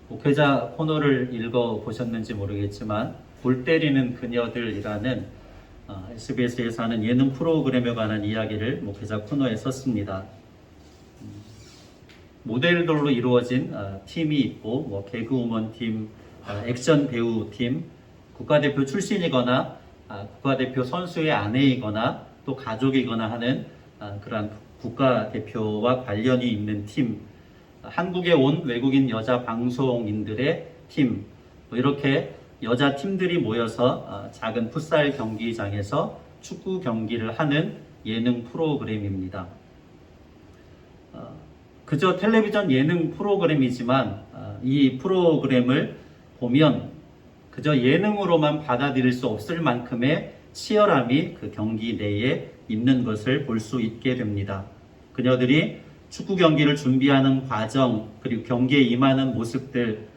목회자 코너를 읽어보셨는지 모르겠지만 골 때리는 그녀들이라는 SBS에서 하는 예능 프로그램에 관한 이야기를 목회자 코너에 썼습니다. 모델들로 이루어진 팀이 있고 뭐 개그우먼 팀, 액션 배우 팀, 국가대표 출신이거나 국가대표 선수의 아내이거나 또 가족이거나 하는 그러한 국가대표와 관련이 있는 팀, 한국에 온 외국인 여자 방송인들의 팀, 뭐 이렇게 여자 팀들이 모여서 작은 풋살 경기장에서 축구 경기를 하는 예능 프로그램입니다. 그저 텔레비전 예능 프로그램이지만 이 프로그램을 보면 그저 예능으로만 받아들일 수 없을 만큼의 치열함이 그 경기 내에 있는 것을 볼 수 있게 됩니다. 그녀들이 축구 경기를 준비하는 과정, 그리고 경기에 임하는 모습들,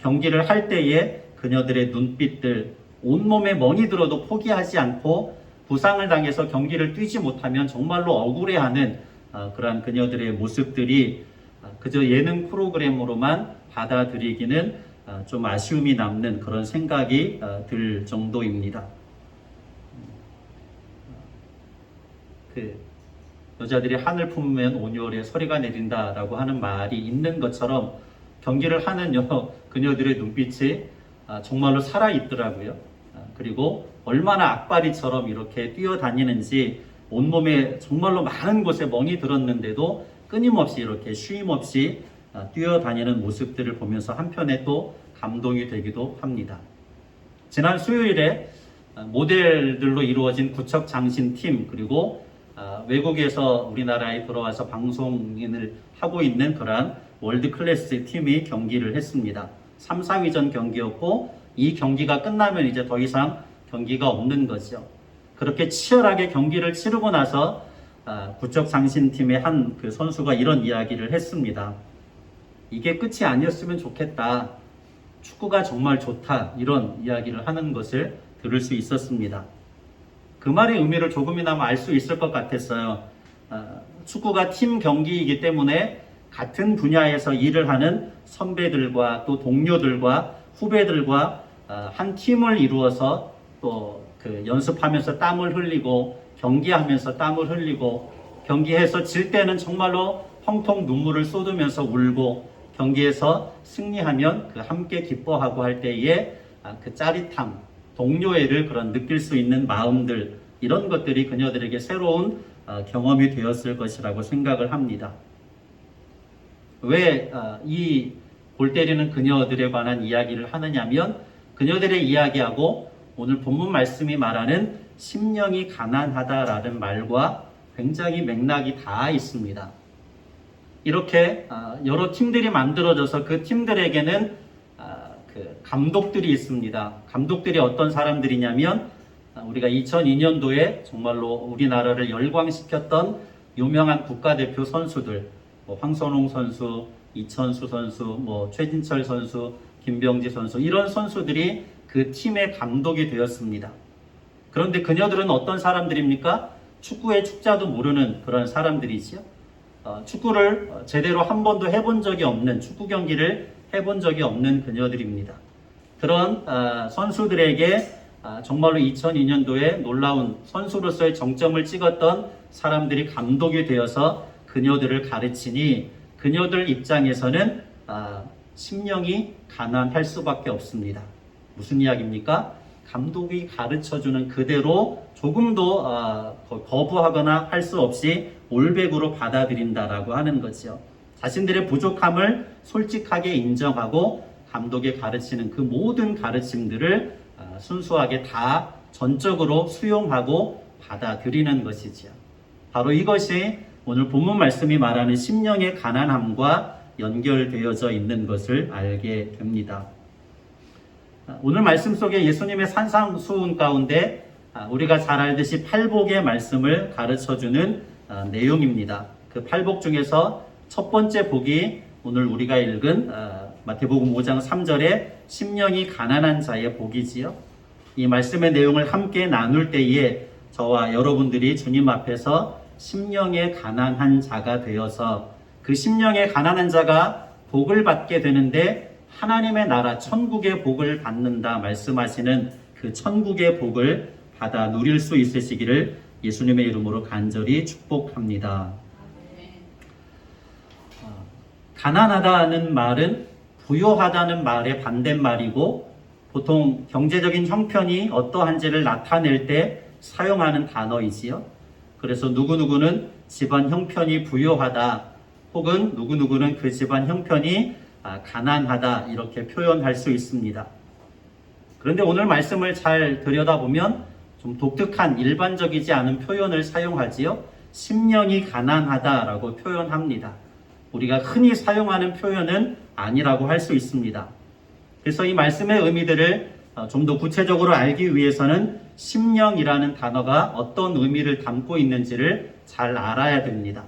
경기를 할 때의 그녀들의 눈빛들, 온몸에 멍이 들어도 포기하지 않고 부상을 당해서 경기를 뛰지 못하면 정말로 억울해하는 그러한 그녀들의 모습들이 그저 예능 프로그램으로만 받아들이기는 좀 아쉬움이 남는 그런 생각이 들 정도입니다. 여자들이 하늘 품으면 온유월에 서리가 내린다라고 하는 말이 있는 것처럼 경기를 하는 그녀들의 눈빛이 정말로 살아있더라고요. 그리고 얼마나 악바리처럼 이렇게 뛰어다니는지 온몸에 정말로 많은 곳에 멍이 들었는데도 끊임없이 이렇게 쉼없이 뛰어다니는 모습들을 보면서 한편에 또 감동이 되기도 합니다. 지난 수요일에 모델들로 이루어진 구척장신팀 그리고 외국에서 우리나라에 들어와서 방송인을 하고 있는 그러한 월드클래스 팀이 경기를 했습니다. 3, 4위전 경기였고 이 경기가 끝나면 이제 더 이상 경기가 없는 거죠. 그렇게 치열하게 경기를 치르고 나서 구척장신팀의 한 그 선수가 이런 이야기를 했습니다. 이게 끝이 아니었으면 좋겠다. 축구가 정말 좋다. 이런 이야기를 하는 것을 들을 수 있었습니다. 그 말의 의미를 조금이나마 알 수 있을 것 같았어요. 축구가 팀 경기이기 때문에 같은 분야에서 일을 하는 선배들과 또 동료들과 후배들과 한 팀을 이루어서 또 그 연습하면서 땀을 흘리고 경기하면서 땀을 흘리고 경기해서 질 때는 정말로 펑펑 눈물을 쏟으면서 울고 경기에서 승리하면 그 함께 기뻐하고 할 때에 그 짜릿함, 동료애를 그런 느낄 수 있는 마음들 이런 것들이 그녀들에게 새로운 경험이 되었을 것이라고 생각을 합니다. 왜 이 골 때리는 그녀들에 관한 이야기를 하느냐면 그녀들의 이야기하고 오늘 본문 말씀이 말하는 심령이 가난하다라는 말과 굉장히 맥락이 다 있습니다. 이렇게 여러 팀들이 만들어져서 그 팀들에게는 그 감독들이 있습니다. 감독들이 어떤 사람들이냐면 우리가 2002년도에 정말로 우리나라를 열광시켰던 유명한 국가대표 선수들, 뭐 황선홍 선수, 이천수 선수, 뭐 최진철 선수, 김병지 선수 이런 선수들이 그 팀의 감독이 되었습니다. 그런데 그녀들은 어떤 사람들입니까? 축구의 축자도 모르는 그런 사람들이지요. 축구를 제대로 한 번도 해본 적이 없는 축구 경기를 해본 적이 없는 그녀들입니다. 그런 선수들에게 정말로 2002년도에 놀라운 선수로서의 정점을 찍었던 사람들이 감독이 되어서 그녀들을 가르치니 그녀들 입장에서는 심령이 가난할 수밖에 없습니다. 무슨 이야기입니까? 감독이 가르쳐주는 그대로 조금도 거부하거나 할 수 없이 올백으로 받아들인다라고 하는 거죠. 자신들의 부족함을 솔직하게 인정하고 감독이 가르치는 그 모든 가르침들을 순수하게 다 전적으로 수용하고 받아들이는 것이죠. 바로 이것이 오늘 본문 말씀이 말하는 심령의 가난함과 연결되어져 있는 것을 알게 됩니다. 오늘 말씀 속에 예수님의 산상수훈 가운데 우리가 잘 알듯이 팔복의 말씀을 가르쳐주는 내용입니다. 그 팔복 중에서 첫 번째 복이 오늘 우리가 읽은 마태복음 5장 3절에 심령이 가난한 자의 복이지요. 이 말씀의 내용을 함께 나눌 때에 저와 여러분들이 주님 앞에서 심령의 가난한 자가 되어서 그 심령의 가난한 자가 복을 받게 되는데 하나님의 나라 천국의 복을 받는다 말씀하시는 그 천국의 복을 받아 누릴 수 있으시기를 예수님의 이름으로 간절히 축복합니다. 가난하다는 말은 부요하다는 말의 반대말이고 보통 경제적인 형편이 어떠한지를 나타낼 때 사용하는 단어이지요. 그래서 누구누구는 집안 형편이 부요하다 혹은 누구누구는 그 집안 형편이 가난하다 이렇게 표현할 수 있습니다. 그런데 오늘 말씀을 잘 들여다보면 좀 독특한 일반적이지 않은 표현을 사용하지요. 심령이 가난하다라고 표현합니다. 우리가 흔히 사용하는 표현은 아니라고 할 수 있습니다. 그래서 이 말씀의 의미들을 좀 더 구체적으로 알기 위해서는 심령이라는 단어가 어떤 의미를 담고 있는지를 잘 알아야 됩니다.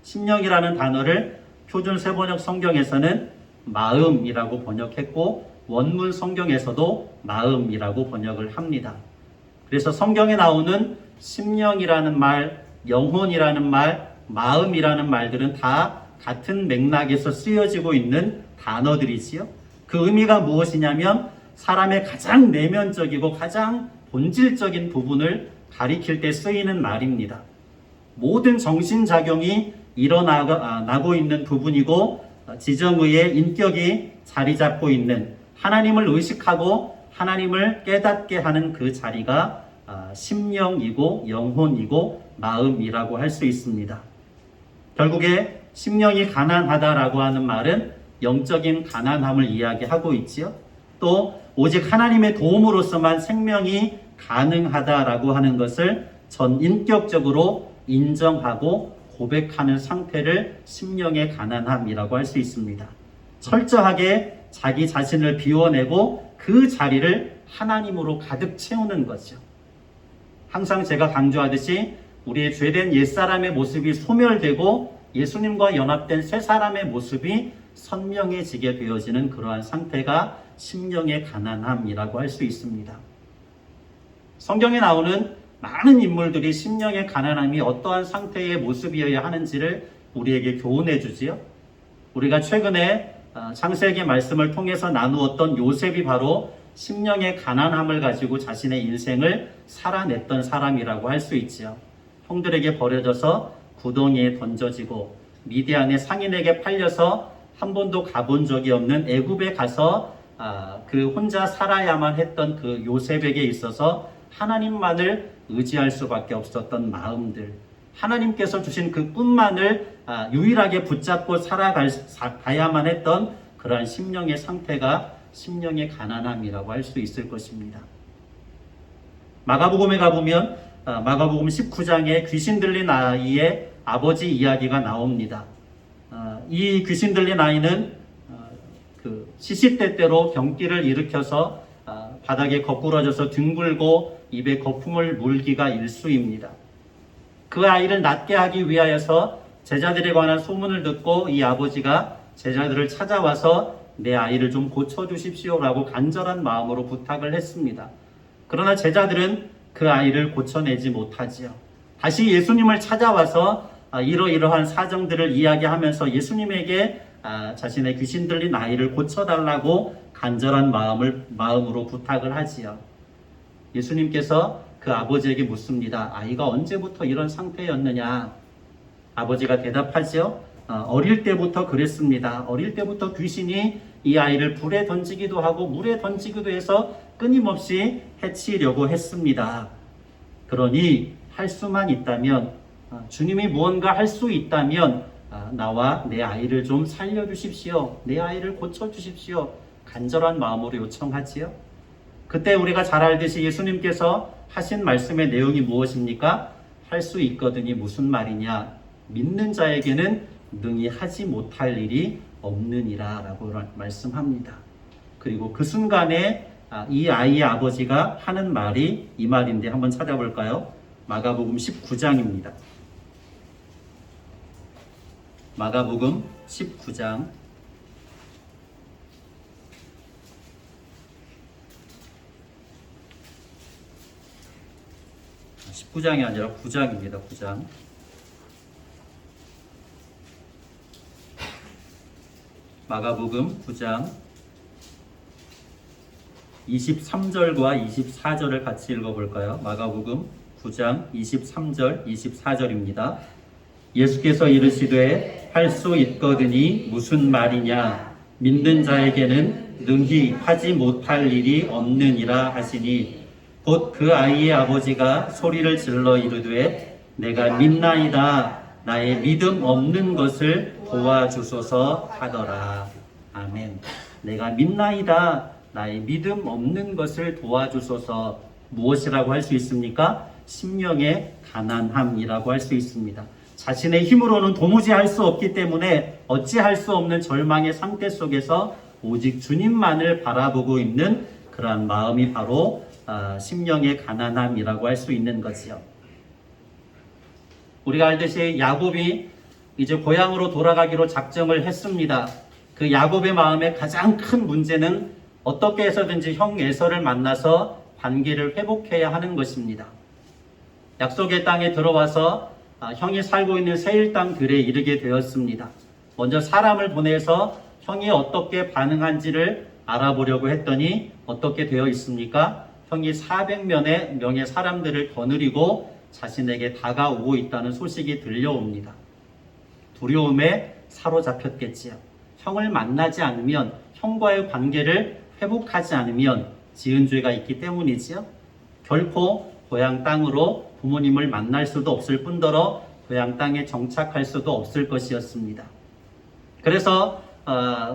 심령이라는 단어를 표준 세번역 성경에서는 마음이라고 번역했고 원문 성경에서도 마음이라고 번역을 합니다. 그래서 성경에 나오는 심령이라는 말, 영혼이라는 말, 마음이라는 말들은 다 같은 맥락에서 쓰여지고 있는 단어들이지요. 그 의미가 무엇이냐면 사람의 가장 내면적이고 가장 본질적인 부분을 가리킬 때 쓰이는 말입니다. 모든 정신작용이 일어나고 있는 부분이고 지정의의 인격이 자리 잡고 있는 하나님을 의식하고 하나님을 깨닫게 하는 그 자리가 심령이고 영혼이고 마음이라고 할 수 있습니다. 결국에 심령이 가난하다라고 하는 말은 영적인 가난함을 이야기하고 있지요. 또 오직 하나님의 도움으로서만 생명이 가능하다라고 하는 것을 전인격적으로 인정하고 고백하는 상태를 심령의 가난함이라고 할 수 있습니다. 철저하게 자기 자신을 비워내고 그 자리를 하나님으로 가득 채우는 거죠. 항상 제가 강조하듯이 우리의 죄된 옛사람의 모습이 소멸되고 예수님과 연합된 새 사람의 모습이 선명해지게 되어지는 그러한 상태가 심령의 가난함이라고 할 수 있습니다. 성경에 나오는 많은 인물들이 심령의 가난함이 어떠한 상태의 모습이어야 하는지를 우리에게 교훈해 주지요. 우리가 최근에 창세기 말씀을 통해서 나누었던 요셉이 바로 심령의 가난함을 가지고 자신의 인생을 살아냈던 사람이라고 할 수 있지요. 형들에게 버려져서 구덩이에 던져지고 미디안의 상인에게 팔려서 한 번도 가본 적이 없는 애굽에 가서 그 혼자 살아야만 했던 그 요셉에게 있어서 하나님만을 의지할 수밖에 없었던 마음들, 하나님께서 주신 그 꿈만을 유일하게 붙잡고 살아가야만 했던 그러한 심령의 상태가 심령의 가난함이라고 할 수 있을 것입니다. 마가복음에 가보면 마가복음 19장에 귀신 들린 아이의 아버지 이야기가 나옵니다. 이 귀신 들린 아이는 그 시시때때로 경기를 일으켜서 바닥에 거꾸러져서 뒹굴고 입에 거품을 물기가 일쑤입니다. 그 아이를 낫게 하기 위하여서 제자들에 관한 소문을 듣고 이 아버지가 제자들을 찾아와서 내 아이를 좀 고쳐주십시오라고 간절한 마음으로 부탁을 했습니다. 그러나 제자들은 그 아이를 고쳐내지 못하지요. 다시 예수님을 찾아와서 이러이러한 사정들을 이야기하면서 예수님에게 자신의 귀신 들린 아이를 고쳐달라고 간절한 마음으로 부탁을 하지요. 예수님께서 그 아버지에게 묻습니다. 아이가 언제부터 이런 상태였느냐? 아버지가 대답하지요. 어릴 때부터 그랬습니다. 어릴 때부터 귀신이 이 아이를 불에 던지기도 하고 물에 던지기도 해서 끊임없이 해치려고 했습니다. 그러니 할 수만 있다면 주님이 무언가 할 수 있다면 나와 내 아이를 좀 살려주십시오. 내 아이를 고쳐주십시오. 간절한 마음으로 요청하지요. 그때 우리가 잘 알듯이 예수님께서 하신 말씀의 내용이 무엇입니까? 할 수 있거든이 무슨 말이냐? 믿는 자에게는 능히 하지 못할 일이 없느니라 라고 말씀합니다. 그리고 그 순간에 이 아이의 아버지가 하는 말이 이 말인데 한번 찾아볼까요? 마가복음 19장입니다. 마가복음 19장 19장이 아니라 9장입니다. 9장. 마가복음 9장 23절과 24절을 같이 읽어볼까요? 마가복음 9장 23절, 24절입니다. 예수께서 이르시되 할 수 있거든이 무슨 말이냐 믿는 자에게는 능히 하지 못할 일이 없느니라 하시니 곧 그 아이의 아버지가 소리를 질러 이르되 내가 믿나이다 나의 믿음 없는 것을 도와주소서 하더라. 아멘. 내가 믿나이다 나의 믿음 없는 것을 도와주소서. 무엇이라고 할 수 있습니까? 심령의 가난함이라고 할 수 있습니다. 자신의 힘으로는 도무지 할 수 없기 때문에 어찌할 수 없는 절망의 상태 속에서 오직 주님만을 바라보고 있는 그러한 마음이 바로 심령의 가난함이라고 할 수 있는 거지요. 우리가 알듯이 야곱이 이제 고향으로 돌아가기로 작정을 했습니다. 그 야곱의 마음의 가장 큰 문제는 어떻게 해서든지 형 에서를 만나서 관계를 회복해야 하는 것입니다. 약속의 땅에 들어와서 형이 살고 있는 세일 땅들에 이르게 되었습니다. 먼저 사람을 보내서 형이 어떻게 반응한지를 알아보려고 했더니 어떻게 되어 있습니까? 형이 400명의 사람들을 거느리고 자신에게 다가오고 있다는 소식이 들려옵니다. 두려움에 사로잡혔겠지요. 형을 만나지 않으면, 형과의 관계를 회복하지 않으면 지은 죄가 있기 때문이지요. 결코 고향 땅으로 부모님을 만날 수도 없을 뿐더러 고향 땅에 정착할 수도 없을 것이었습니다. 그래서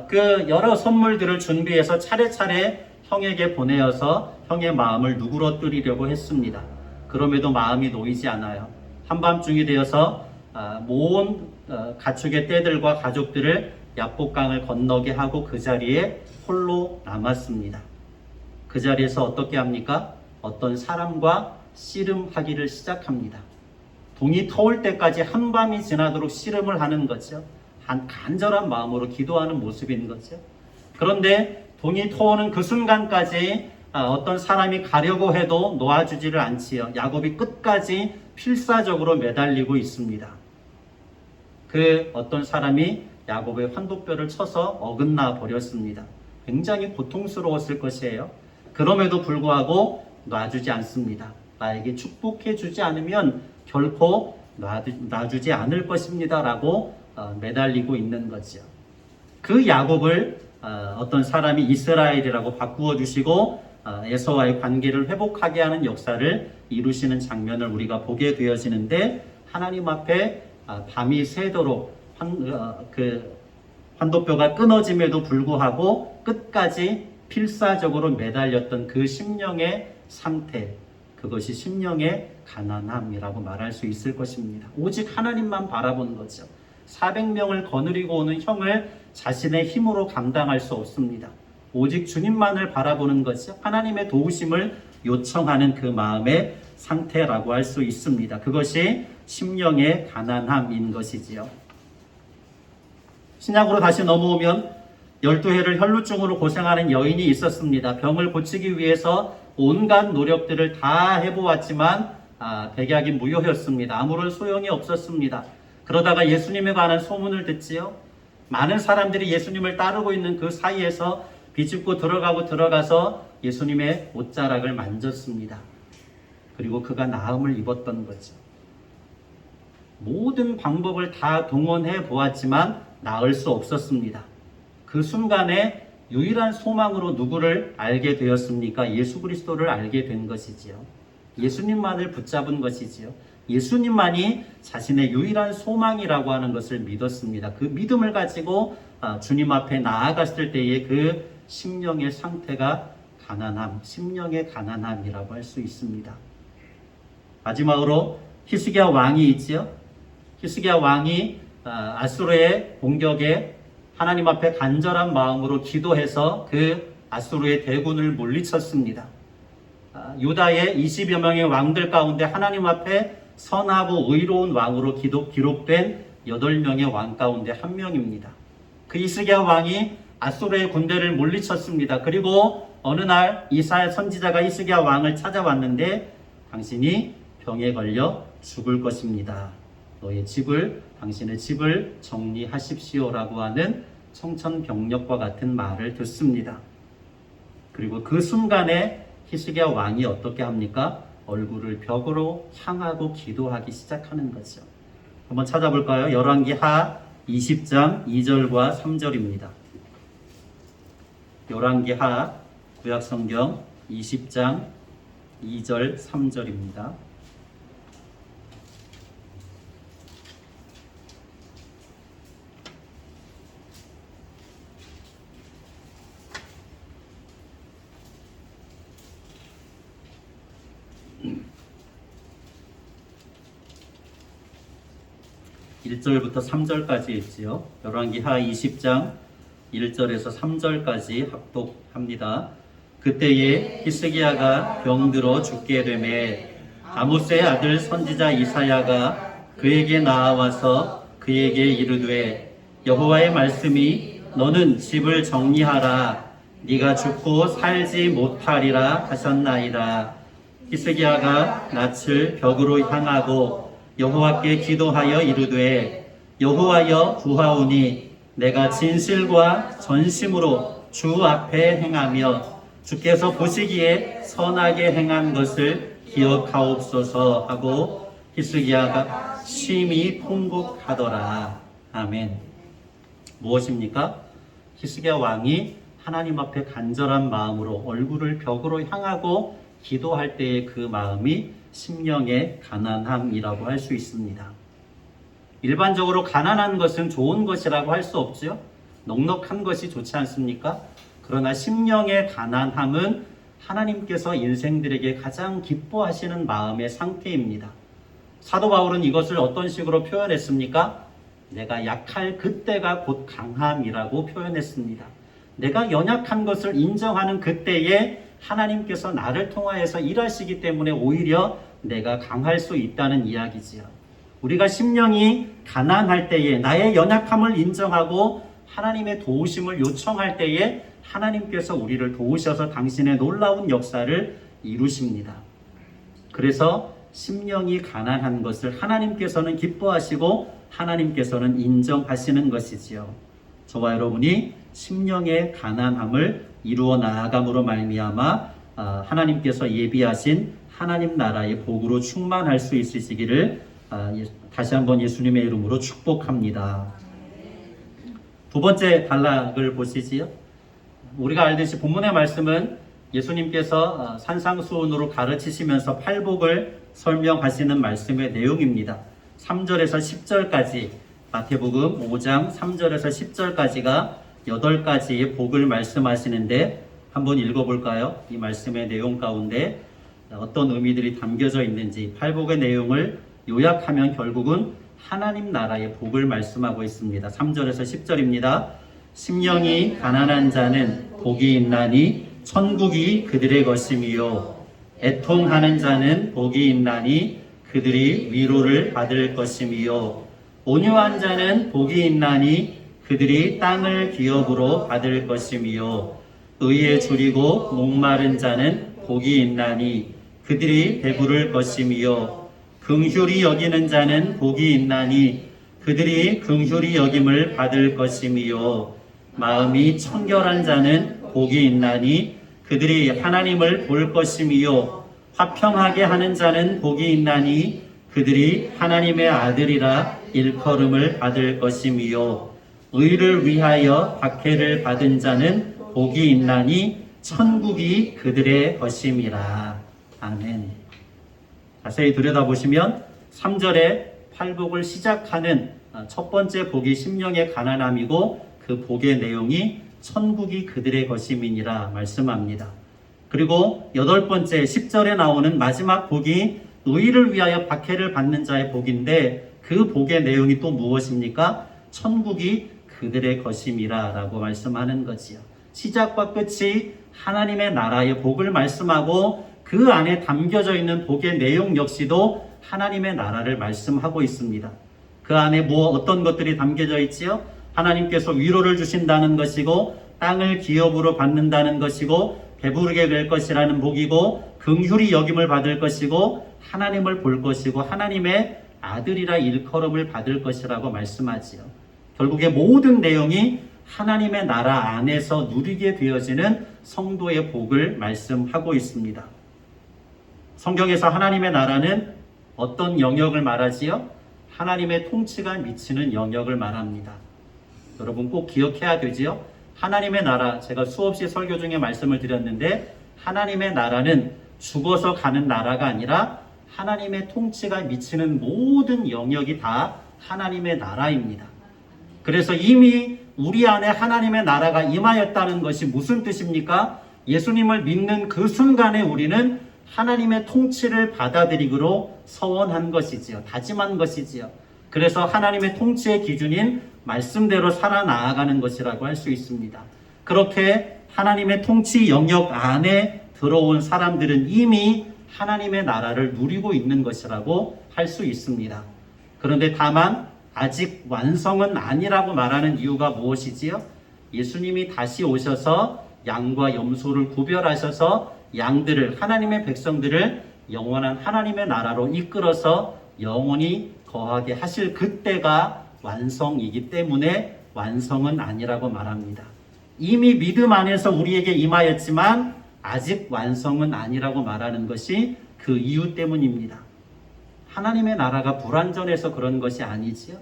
그 여러 선물들을 준비해서 차례차례 형에게 보내어서 형의 마음을 누그러뜨리려고 했습니다. 그럼에도 마음이 놓이지 않아요. 한밤중이 되어서 모은 가축의 떼들과 가족들을 야복강을 건너게 하고 그 자리에 홀로 남았습니다. 그 자리에서 어떻게 합니까? 어떤 사람과 씨름하기를 시작합니다. 동이 터올 때까지 한밤이 지나도록 씨름을 하는 거죠. 간절한 마음으로 기도하는 모습인 거죠. 그런데 동이 터오는 그 순간까지 어떤 사람이 가려고 해도 놓아주지를 않지요. 야곱이 끝까지 필사적으로 매달리고 있습니다. 그 어떤 사람이 야곱의 환도뼈를 쳐서 어긋나 버렸습니다. 굉장히 고통스러웠을 것이에요. 그럼에도 불구하고 놔주지 않습니다. 나에게 축복해 주지 않으면 결코 놔주지 않을 것입니다 라고 매달리고 있는 거죠. 그 야곱을 어떤 사람이 이스라엘이라고 바꾸어 주시고 에서와의 관계를 회복하게 하는 역사를 이루시는 장면을 우리가 보게 되어지는데, 하나님 앞에 밤이 새도록 환도뼈가 끊어짐에도 불구하고 끝까지 필사적으로 매달렸던 그 심령의 상태, 그것이 심령의 가난함이라고 말할 수 있을 것입니다. 오직 하나님만 바라보는 거죠. 400명을 거느리고 오는 형을 자신의 힘으로 감당할 수 없습니다. 오직 주님만을 바라보는 것이 하나님의 도우심을 요청하는 그 마음의 상태라고 할 수 있습니다. 그것이 심령의 가난함인 것이지요. 신약으로 다시 넘어오면 12해를 혈루증으로 고생하는 여인이 있었습니다. 병을 고치기 위해서 온갖 노력들을 다 해보았지만 백약이 무효였습니다. 아무런 소용이 없었습니다. 그러다가 예수님에 관한 소문을 듣지요. 많은 사람들이 예수님을 따르고 있는 그 사이에서 비집고 들어가서 예수님의 옷자락을 만졌습니다. 그리고 그가 나음을 입었던 거죠. 모든 방법을 다 동원해 보았지만 나을 수 없었습니다. 그 순간에 유일한 소망으로 누구를 알게 되었습니까? 예수 그리스도를 알게 된 것이지요. 예수님만을 붙잡은 것이지요. 예수님만이 자신의 유일한 소망이라고 하는 것을 믿었습니다. 그 믿음을 가지고 주님 앞에 나아갔을 때의 그 심령의 상태가 가난함, 심령의 가난함이라고 할 수 있습니다. 마지막으로 히스기야 왕이 있지요. 히스기야 왕이 아수르의 공격에 하나님 앞에 간절한 마음으로 기도해서 그 아수르의 대군을 물리쳤습니다. 유다의 20여 명의 왕들 가운데 하나님 앞에 선하고 의로운 왕으로 기록된 8명의 왕 가운데 한 명입니다. 그 히스기야 왕이 아수르의 군대를 물리쳤습니다. 그리고 어느 날 이사야 선지자가 히스기야 왕을 찾아왔는데, 당신이 병에 걸려 죽을 것입니다. 당신의 집을 정리하십시오라고 하는 청천벽력과 같은 말을 듣습니다. 그리고 그 순간에 히스기야 왕이 어떻게 합니까? 얼굴을 벽으로 향하고 기도하기 시작하는 거죠. 한번 찾아볼까요? 열왕기하 20장 2절과 3절입니다. 열왕기하 구약성경 20장 2절 3절입니다. (1절부터) (3절까지) 있지요. 열왕기하 20장 1절에서 3절까지 합독합니다. 그때에 히스기야가 병들어 죽게 되매 아모스의 아들 선지자 이사야가 그에게 나아와서 그에게 이르되 여호와의 말씀이 너는 집을 정리하라 네가 죽고 살지 못하리라 하셨나이다. 히스기야가 낯을 벽으로 향하고 여호와께 기도하여 이르되 여호와여 구하오니 내가 진실과 전심으로 주 앞에 행하며 주께서 보시기에 선하게 행한 것을 기억하옵소서 하고 히스기야가 심히 통곡하더라. 아멘. 무엇입니까? 히스기야 왕이 하나님 앞에 간절한 마음으로 얼굴을 벽으로 향하고 기도할 때의 그 마음이 심령의 가난함이라고 할 수 있습니다. 일반적으로 가난한 것은 좋은 것이라고 할 수 없죠. 넉넉한 것이 좋지 않습니까? 그러나 심령의 가난함은 하나님께서 인생들에게 가장 기뻐하시는 마음의 상태입니다. 사도 바울은 이것을 어떤 식으로 표현했습니까? 내가 약할 그때가 곧 강함이라고 표현했습니다. 내가 연약한 것을 인정하는 그때에 하나님께서 나를 통하여서 일하시기 때문에 오히려 내가 강할 수 있다는 이야기지요. 우리가 심령이 가난할 때에 나의 연약함을 인정하고 하나님의 도우심을 요청할 때에 하나님께서 우리를 도우셔서 당신의 놀라운 역사를 이루십니다. 그래서 심령이 가난한 것을 하나님께서는 기뻐하시고 하나님께서는 인정하시는 것이지요. 저와 여러분이 심령의 가난함을 이루어 나아감으로 말미암아 하나님께서 예비하신 하나님 나라의 복으로 충만할 수 있으시기를 다시 한번 예수님의 이름으로 축복합니다. 두 번째 단락을 보시지요. 우리가 알듯이 본문의 말씀은 예수님께서 산상수훈으로 가르치시면서 팔복을 설명하시는 말씀의 내용입니다. 3절에서 10절까지 마태복음 5장 3절에서 10절까지가 8가지의 복을 말씀하시는데 한번 읽어볼까요? 이 말씀의 내용 가운데 어떤 의미들이 담겨져 있는지 팔복의 내용을 요약하면 결국은 하나님 나라의 복을 말씀하고 있습니다. 3절에서 10절입니다. 심령이 가난한 자는 복이 있나니 천국이 그들의 것이며 애통하는 자는 복이 있나니 그들이 위로를 받을 것이며 온유한 자는 복이 있나니 그들이 땅을 기업으로 받을 것이며 의에 줄이고 목마른 자는 복이 있나니 그들이 배부를 것이며 긍휼히 여기는 자는 복이 있나니 그들이 긍휼히 여김을 받을 것이며 마음이 청결한 자는 복이 있나니 그들이 하나님을 볼 것이며 화평하게 하는 자는 복이 있나니 그들이 하나님의 아들이라 일컬음을 받을 것이며 의를 위하여 박해를 받은 자는 복이 있나니 천국이 그들의 것임이라. 아멘. 자세히 들여다보시면 3절에 팔복을 시작하는 첫 번째 복이 심령의 가난함이고 그 복의 내용이 천국이 그들의 것임이니라 말씀합니다. 그리고 8번째 10절에 나오는 마지막 복이 의를 위하여 박해를 받는 자의 복인데 그 복의 내용이 또 무엇입니까? 천국이 그들의 것임이라 라고 말씀하는 거지요. 시작과 끝이 하나님의 나라의 복을 말씀하고 그 안에 담겨져 있는 복의 내용 역시도 하나님의 나라를 말씀하고 있습니다. 그 안에 어떤 것들이 담겨져 있지요? 하나님께서 위로를 주신다는 것이고 땅을 기업으로 받는다는 것이고 배부르게 될 것이라는 복이고 긍휼히 여김을 받을 것이고 하나님을 볼 것이고 하나님의 아들이라 일컬음을 받을 것이라고 말씀하지요. 결국에 모든 내용이 하나님의 나라 안에서 누리게 되어지는 성도의 복을 말씀하고 있습니다. 성경에서 하나님의 나라는 어떤 영역을 말하지요? 하나님의 통치가 미치는 영역을 말합니다. 여러분 꼭 기억해야 되지요? 하나님의 나라, 제가 수없이 설교 중에 말씀을 드렸는데 하나님의 나라는 죽어서 가는 나라가 아니라 하나님의 통치가 미치는 모든 영역이 다 하나님의 나라입니다. 그래서 이미 우리 안에 하나님의 나라가 임하였다는 것이 무슨 뜻입니까? 예수님을 믿는 그 순간에 우리는 하나님의 통치를 받아들이기로 서원한 것이지요. 다짐한 것이지요. 그래서 하나님의 통치의 기준인 말씀대로 살아나가는 것이라고 할 수 있습니다. 그렇게 하나님의 통치 영역 안에 들어온 사람들은 이미 하나님의 나라를 누리고 있는 것이라고 할 수 있습니다. 그런데 다만 아직 완성은 아니라고 말하는 이유가 무엇이지요? 예수님이 다시 오셔서 양과 염소를 구별하셔서 양들을, 하나님의 백성들을 영원한 하나님의 나라로 이끌어서 영원히 거하게 하실 그때가 완성이기 때문에 완성은 아니라고 말합니다. 이미 믿음 안에서 우리에게 임하였지만 아직 완성은 아니라고 말하는 것이 그 이유 때문입니다. 하나님의 나라가 불완전해서 그런 것이 아니지요.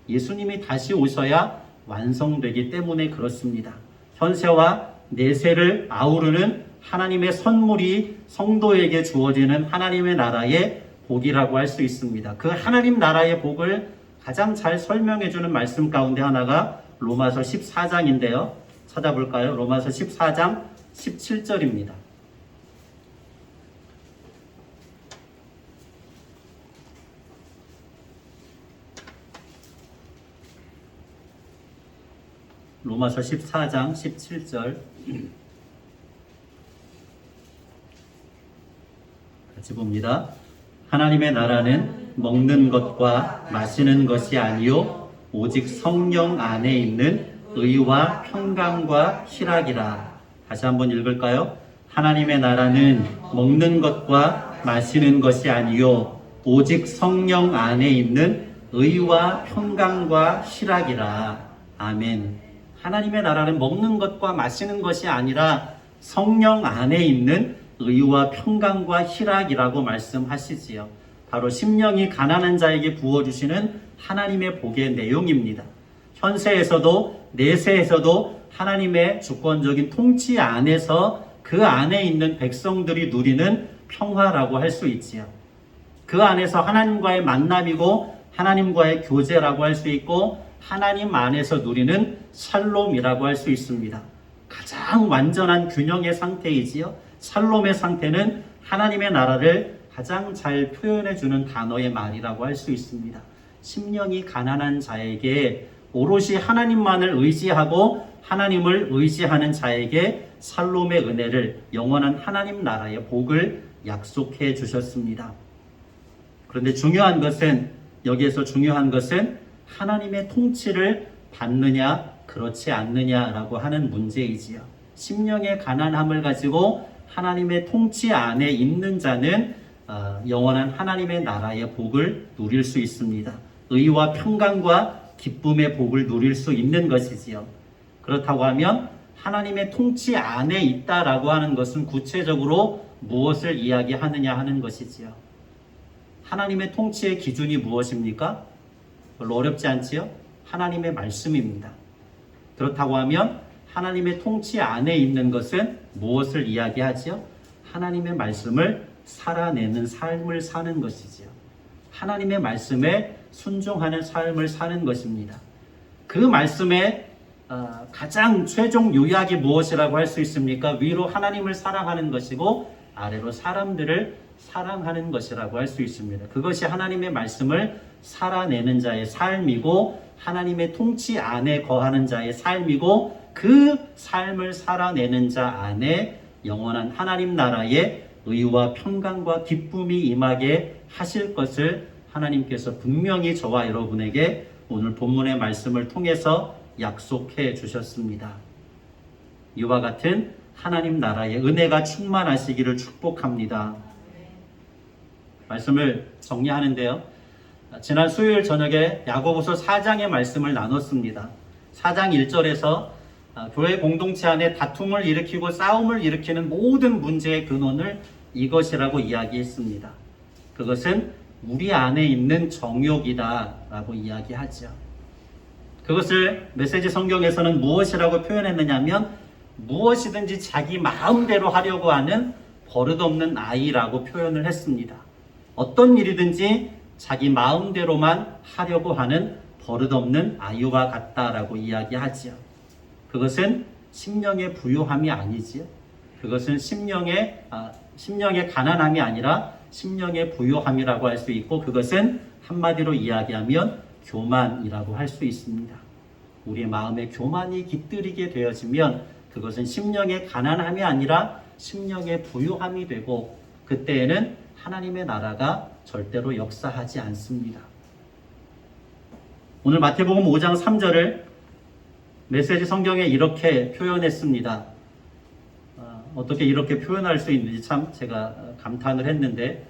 예수님이 다시 오셔야 완성되기 때문에 그렇습니다. 현세와 내세를 아우르는 하나님의 선물이 성도에게 주어지는 하나님의 나라의 복이라고 할 수 있습니다. 그 하나님 나라의 복을 가장 잘 설명해 주는 말씀 가운데 하나가 로마서 14장인데요. 찾아볼까요? 로마서 14장 17절입니다. 로마서 14장 17절 같이 봅니다. 하나님의 나라는 먹는 것과 마시는 것이 아니요 오직 성령 안에 있는 의와 평강과 희락이라. 다시 한번 읽을까요? 하나님의 나라는 먹는 것과 마시는 것이 아니요 오직 성령 안에 있는 의와 평강과 희락이라. 아멘. 하나님의 나라는 먹는 것과 마시는 것이 아니라 성령 안에 있는 의와 평강과 희락이라고 말씀하시지요. 바로 심령이 가난한 자에게 부어주시는 하나님의 복의 내용입니다. 현세에서도 내세에서도 하나님의 주권적인 통치 안에서 그 안에 있는 백성들이 누리는 평화라고 할 수 있지요. 그 안에서 하나님과의 만남이고 하나님과의 교제라고 할 수 있고 하나님 안에서 누리는 샬롬이라고 할 수 있습니다. 가장 완전한 균형의 상태이지요. 샬롬의 상태는 하나님의 나라를 가장 잘 표현해 주는 단어의 말이라고 할 수 있습니다. 심령이 가난한 자에게 오롯이 하나님만을 의지하고 하나님을 의지하는 자에게 샬롬의 은혜를, 영원한 하나님 나라의 복을 약속해 주셨습니다. 그런데 중요한 것은, 여기에서 중요한 것은 하나님의 통치를 받느냐 그렇지 않느냐라고 하는 문제이지요. 심령의 가난함을 가지고 하나님의 통치 안에 있는 자는 영원한 하나님의 나라의 복을 누릴 수 있습니다. 의와 평강과 기쁨의 복을 누릴 수 있는 것이지요. 그렇다고 하면 하나님의 통치 안에 있다라고 하는 것은 구체적으로 무엇을 이야기하느냐 하는 것이지요. 하나님의 통치의 기준이 무엇입니까? 별로 어렵지 않지요? 하나님의 말씀입니다. 그렇다고 하면 하나님의 통치 안에 있는 것은 무엇을 이야기하지요? 하나님의 말씀을 살아내는 삶을 사는 것이지요. 하나님의 말씀에 순종하는 삶을 사는 것입니다. 그 말씀의 가장 최종 요약이 무엇이라고 할 수 있습니까? 위로 하나님을 사랑하는 것이고 아래로 사람들을 사랑하는 것이라고 할 수 있습니다. 그것이 하나님의 말씀을 살아내는 자의 삶이고 하나님의 통치 안에 거하는 자의 삶이고 그 삶을 살아내는 자 안에 영원한 하나님 나라의 의와 평강과 기쁨이 임하게 하실 것을 하나님께서 분명히 저와 여러분에게 오늘 본문의 말씀을 통해서 약속해 주셨습니다. 이와 같은 하나님 나라의 은혜가 충만하시기를 축복합니다. 말씀을 정리하는데요. 지난 수요일 저녁에 야고보서 4장의 말씀을 나눴습니다. 4장 1절에서 교회 공동체 안에 다툼을 일으키고 싸움을 일으키는 모든 문제의 근원을 이것이라고 이야기했습니다. 그것은 우리 안에 있는 정욕이다라고 이야기하죠. 그것을 메시지 성경에서는 무엇이라고 표현했느냐면 무엇이든지 자기 마음대로 하려고 하는 버릇없는 아이라고 표현을 했습니다. 어떤 일이든지 자기 마음대로만 하려고 하는 버릇없는 아이와 같다라고 이야기하지요. 그것은 심령의 부요함이 아니지요. 그것은 심령의 가난함이 아니라 심령의 부요함이라고 할 수 있고, 그것은 한마디로 이야기하면 교만이라고 할 수 있습니다. 우리의 마음에 교만이 깃들이게 되어지면 그것은 심령의 가난함이 아니라 심령의 부요함이 되고, 그때에는 하나님의 나라가 절대로 역사하지 않습니다. 오늘 마태복음 5장 3절을 메시지 성경에 이렇게 표현했습니다. 어떻게 이렇게 표현할 수 있는지 참 제가 감탄을 했는데,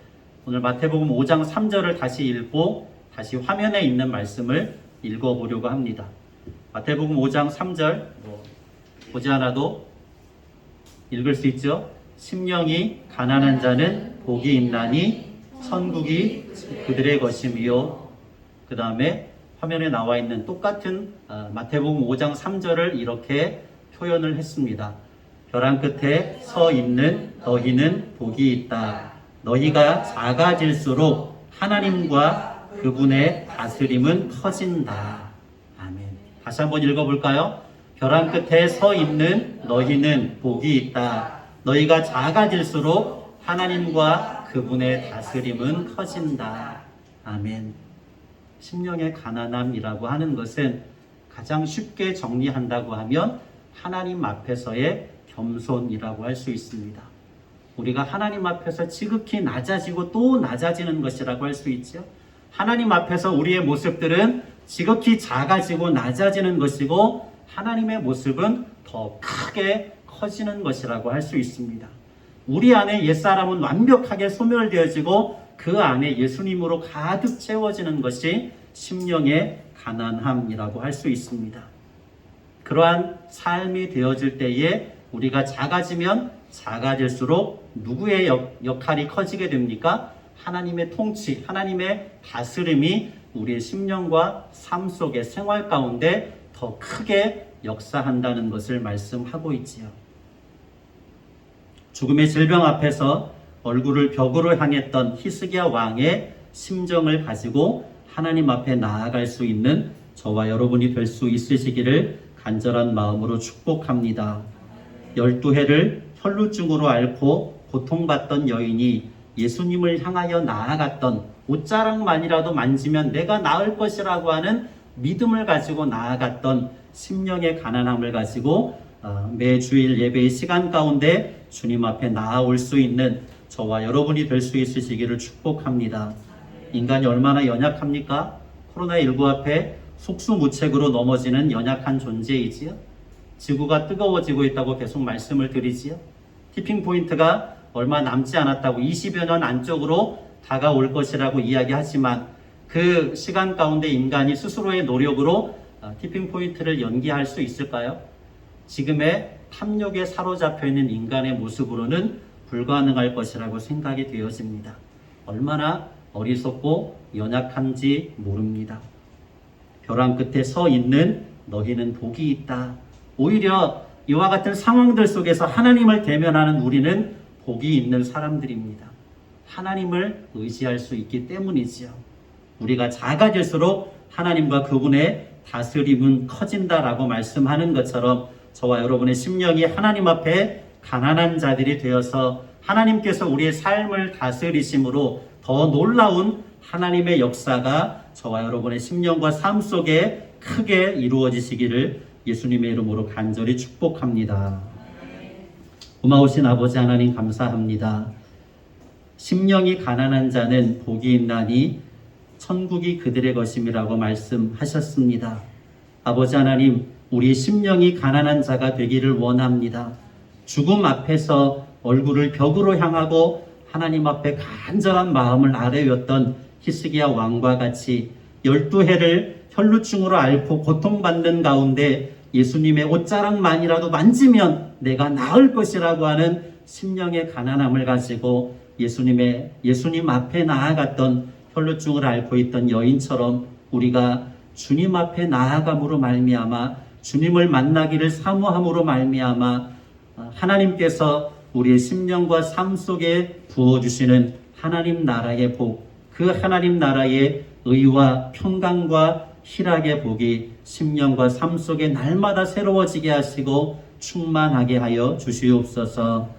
오늘 마태복음 5장 3절을 다시 읽고 다시 화면에 있는 말씀을 읽어보려고 합니다. 마태복음 5장 3절 보지 않아도 읽을 수 있죠? 심령이 가난한 자는 복이 있나니 천국이 그들의 것이며, 그 다음에 화면에 나와 있는 똑같은 마태복음 5장 3절을 이렇게 표현을 했습니다. 벼랑 끝에 서 있는 너희는 복이 있다. 너희가 작아질수록 하나님과 그분의 다스림은 커진다. 아멘. 다시 한번 읽어볼까요? 벼랑 끝에 서 있는 너희는 복이 있다. 너희가 작아질수록 하나님과 그분의 다스림은 커진다. 아멘. 심령의 가난함이라고 하는 것은 가장 쉽게 정리한다고 하면 하나님 앞에서의 겸손이라고 할 수 있습니다. 우리가 하나님 앞에서 지극히 낮아지고 또 낮아지는 것이라고 할 수 있죠. 하나님 앞에서 우리의 모습들은 지극히 작아지고 낮아지는 것이고, 하나님의 모습은 더 크게 커지는 것이라고 할 수 있습니다. 우리 안에 옛사람은 완벽하게 소멸되어지고 그 안에 예수님으로 가득 채워지는 것이 심령의 가난함이라고 할 수 있습니다. 그러한 삶이 되어질 때에 우리가 작아지면 작아질수록 누구의 역할이 커지게 됩니까? 하나님의 통치, 하나님의 다스림이 우리의 심령과 삶 속의 생활 가운데 더 크게 역사한다는 것을 말씀하고 있지요. 죽음의 질병 앞에서 얼굴을 벽으로 향했던 히스기야 왕의 심정을 가지고 하나님 앞에 나아갈 수 있는 저와 여러분이 될 수 있으시기를 간절한 마음으로 축복합니다. 12해를 혈루증으로 앓고 고통받던 여인이 예수님을 향하여 나아갔던, 옷자락만이라도 만지면 내가 나을 것이라고 하는 믿음을 가지고 나아갔던 심령의 가난함을 가지고 매 주일 예배의 시간 가운데 주님 앞에 나아올 수 있는 저와 여러분이 될 수 있으시기를 축복합니다. 인간이 얼마나 연약합니까? 코로나19 앞에 속수무책으로 넘어지는 연약한 존재이지요. 지구가 뜨거워지고 있다고 계속 말씀을 드리지요. 티핑 포인트가 얼마 남지 않았다고 20여 년 안쪽으로 다가올 것이라고 이야기하지만, 그 시간 가운데 인간이 스스로의 노력으로 티핑 포인트를 연기할 수 있을까요? 지금의 탐욕에 사로잡혀 있는 인간의 모습으로는 불가능할 것이라고 생각이 되어집니다. 얼마나 어리석고 연약한지 모릅니다. 벼랑 끝에 서 있는 너희는 복이 있다. 오히려 이와 같은 상황들 속에서 하나님을 대면하는 우리는 복이 있는 사람들입니다. 하나님을 의지할 수 있기 때문이지요. 우리가 작아질수록 하나님과 그분의 다스림은 커진다라고 말씀하는 것처럼 저와 여러분의 심령이 하나님 앞에 가난한 자들이 되어서 하나님께서 우리의 삶을 다스리심으로 더 놀라운 하나님의 역사가 저와 여러분의 심령과 삶 속에 크게 이루어지시기를 예수님의 이름으로 간절히 축복합니다. 고마우신 아버지 하나님 감사합니다. 심령이 가난한 자는 복이 있나니 천국이 그들의 것임이라고 말씀하셨습니다. 아버지 하나님, 우리 심령이 가난한 자가 되기를 원합니다. 죽음 앞에서 얼굴을 벽으로 향하고 하나님 앞에 간절한 마음을 아뢰었던 히스기야 왕과 같이 12해를 혈루증으로 앓고 고통받는 가운데 예수님의 옷자락만이라도 만지면 내가 나을 것이라고 하는 심령의 가난함을 가지고 예수님 앞에 나아갔던 혈루증을 앓고 있던 여인처럼 우리가 주님 앞에 나아감으로 말미암아 주님을 만나기를 사모함으로 말미암아 하나님께서 우리의 심령과 삶 속에 부어주시는 하나님 나라의 복, 그 하나님 나라의 의와 평강과 희락의 복이 심령과 삶 속에 날마다 새로워지게 하시고 충만하게 하여 주시옵소서.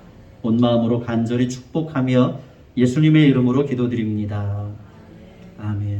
온 마음으로 간절히 축복하며 예수님의 이름으로 기도드립니다. 아멘.